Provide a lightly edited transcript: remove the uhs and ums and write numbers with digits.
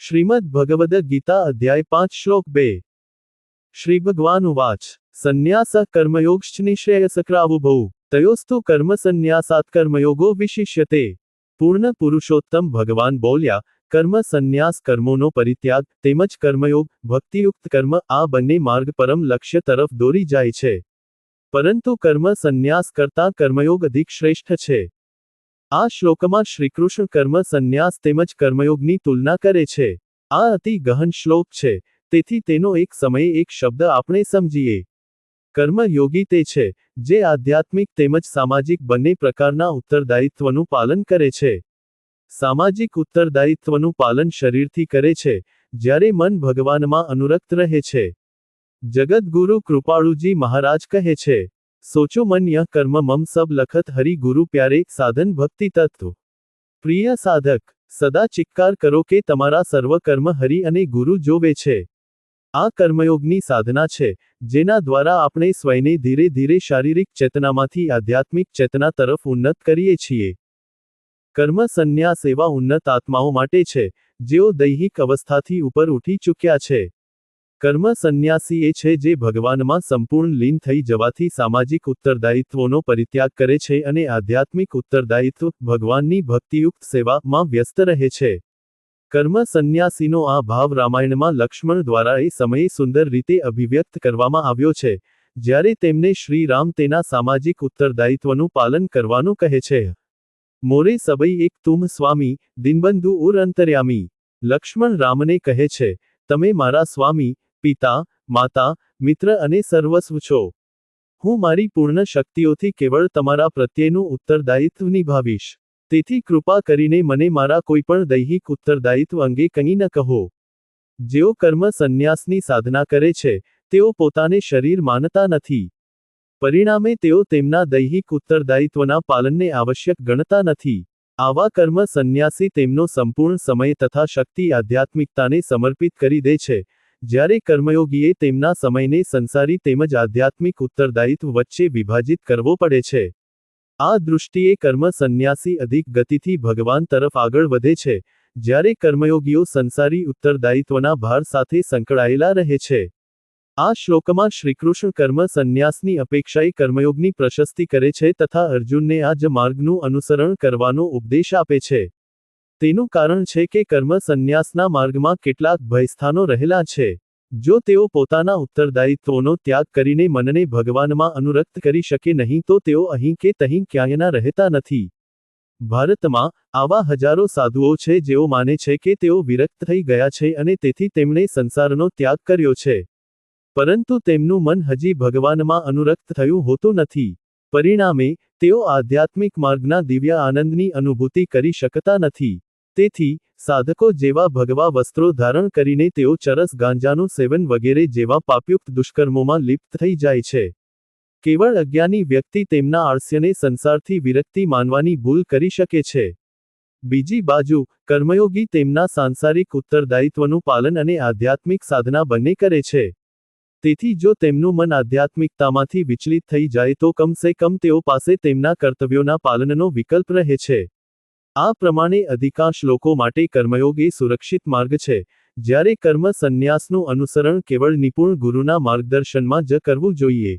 श्रीमद् भगवद गीता अध्याय 5 श्लोक 2। श्री भगवान उवाच संन्यासः कर्मयोगश्चनिश्रेयसक्रावुभौ तयोस्तु कर्म संन्यासात् कर्मयोगो विशिष्यते। પૂર્ણ પુરુષોત્તમ ભગવાન બોલ્યા, કર્મ સંન્યાસ કર્મોનો પરિત્યાગ તેમજ કર્મયોગ ભક્તિયુક્ત કર્મ આ બંને માર્ગ પરમ લક્ષ્ય તરફ દોરી જાય છે, પરંતુ કર્મ સંન્યાસ કરતાં કર્મયોગ અધિક શ્રેષ્ઠ છે। આ શ્લોકમાં શ્રીકૃષ્ણ કર્મ સંન્યાસ તેમજ કર્મયોગની તુલના કરે છે। આ અતિ ગહન શ્લોક છે, તેથી તેનો એક સમયે એક શબ્દ આપણે સમજીએ। કર્મયોગી તે છે જે આધ્યાત્મિક તેમજ સામાજિક બંને પ્રકારના ઉત્તરદાયિત્વનું પાલન કરે છે। સામાજિક ઉત્તરદાયિત્વનું પાલન શરીરથી કરે છે, જ્યારે મન ભગવાનમાં અનુરક્ત રહે છે। જગતગુરુ કૃપાળુજી મહારાજ કહે છે, सोचो मन यह कर्म मम सब लखत हरि गुरु प्यारे साधन भक्ति तत्व। प्रिय साधक, सदा चिक्कार करो के तमारा सर्व कर्म हरि अने गुरु जोवे छे। आ कर्मयोगनी साधना छे, जेना द्वारा आपणे स्वयने धीरे धीरे शारीरिक चेतनामांथी आध्यात्मिक चेतना तरफ उन्नत करीए छीए। कर्म संन्यास एवा उन्नत आत्माओं माटे छे, जेओ दैहिक अवस्थाथी उपर उठी चूक्या छे। कर्म संन्यासी ए छे जे भगवाનમાં સંપૂર્ણ લીન થઈ જવાથી સામાજિક ઉત્તરદાયિત્વોનો પરિત્યાગ કરે છે અને આધ્યાત્મિક ઉત્તરદાયિત્વ ભગવાનની ભક્તિયુક્ત સેવામાં વ્યસ્ત રહે છે। કર્મ સંન્યાસીનો આ ભાવ રામાયણમાં લક્ષ્મણ દ્વારા એ સમયે સુંદર રીતે અભિવ્યક્ત કરવામાં આવ્યો છે, જ્યારે તેમને શ્રી રામ તેના સામાજિક ઉત્તરદાયિત્વનું પાલન કરવાનું કહે છે। મોરે સબઈ એક તુમ સ્વામી દિનબંધુ ઉર અંતર્યામી। લક્ષ્મણ રામને કહે છે, તમે મારા સ્વામી, પિતા, માતા, મિત્ર અને સર્વસ્વ છો। હું મારી પૂર્ણ શક્તિઓથી કેવળ તમારા પ્રત્યેનું ઉત્તરદાયિત્વ નિભાવીશ। તેથી કૃપા કરીને મને મારા કોઈપણ દૈહિક ઉત્તરદાયિત્વ અંગે કંઈ ન કહો। જેઓ કર્મ સંન્યાસની સાધના કરે છે, તેઓ પોતાને શરીર માનતા નથી। પરિણામે તેઓ તેમના દૈહિક ઉત્તરદાયિત્વના પાલનને આવશ્યક ગણતા નથી। આવા કર્મ સંન્યાસી તેમનો સંપૂર્ણ સમય તથા શક્તિ આધ્યાત્મિકતાને સમર્પિત કરી દે છે, જ્યારે કર્મયોગીએ તેમના સમયને સંસારી તેમજ આધ્યાત્મિક ઉત્તરદાયિત્વ વચ્ચે વિભાજિત કરવો પડે છે। આ દૃષ્ટિએ કર્મ સંન્યાસી અધિક ગતિથી ભગવાન તરફ આગળ વધે છે, જ્યારે કર્મયોગીઓ સંસારી ઉત્તરદાયિત્વના ભાર સાથે સંકળાયેલા રહે છે। આ શ્લોકમાં શ્રીકૃષ્ણ કર્મ સંન્યાસની અપેક્ષાએ કર્મયોગની પ્રશસ્તિ કરે છે તથા અર્જુનને આ જ માર્ગનું અનુસરણ કરવાનો ઉપદેશ આપે છે। તેનું કારણ છે કે કર્મ સંન્યાસના માર્ગમાં કેટલાક ભયસ્થાનો રહેલા છે। જો તેઓ પોતાના ઉત્તરદાયિત્વોનો ત્યાગ કરીને મનને ભગવાનમાં અનુરક્ત કરી શકે નહીં તો તેઓ અહીં કે તહીં ક્યાંયના રહેતા નથી। ભારતમાં આવા હજારો સાધુઓ છે જેઓ માને છે કે તેઓ વિરક્ત થઈ ગયા છે અને તેથી તેમણે સંસારનો ત્યાગ કર્યો છે, પરંતુ તેમનું મન હજી ભગવાનમાં અનુરક્ત થયું હોતું નથી। પરિણામે તેઓ આધ્યાત્મિક માર્ગના દિવ્ય આનંદની અનુભૂતિ કરી શકતા નથી। તેથી સાધકો જેવા ભગવા વસ્ત્રો ધારણ કરીને તેઓ ચરસ ગાંજાનું સેવન વગેરે જેવા પાપયુક્ત દુષ્કર્મોમાં લિપ્ત થઈ જાય છે। કેવળ અજ્ઞાની વ્યક્તિ તેમના આળસ્યને સંસારથી વિરક્તિ માનવાની ભૂલ કરી શકે છે। બીજી બાજુ કર્મયોગી તેમના સાંસારિક ઉત્તરદાયિત્વનું પાલન અને આધ્યાત્મિક સાધના બંને કરે છે। તેથી જો તેમનું મન આધ્યાત્મિકતામાંથી વિચલિત થઈ જાય તો કમસે કમ તેઓ પાસે તેમના કર્તવ્યોના પાલનનો વિકલ્પ રહે છે। આ પ્રમાણે અધિકાંશ લોકો માટે કર્મયોગ એ સુરક્ષિત માર્ગ છે, જ્યારે કર્મ સંન્યાસનું અનુસરણ કેવળ નિપુણ ગુરુના માર્ગદર્શનમાં જ કરવું જોઈએ।